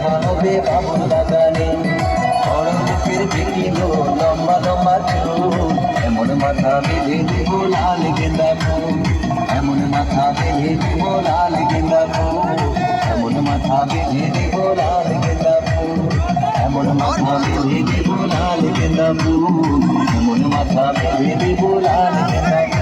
দেখা হবে বাবুর বাগানে। বড় বুকের বেটি গো লম্বা লম্বা চুল, এমন মাথা বেঁধে দেব লাল গেন্দা ফুল, এমন মাথা বেঁধে দেব লাল গেন্দা ফুল, এমন মাথা বেঁধে দেব লাল গেন্দা ফুল, এমন মাথা বেঁধে দেব লাল গেন্দা ফুল, এমন মাথা বেঁধে দেব লাল গেন্দা ফুল।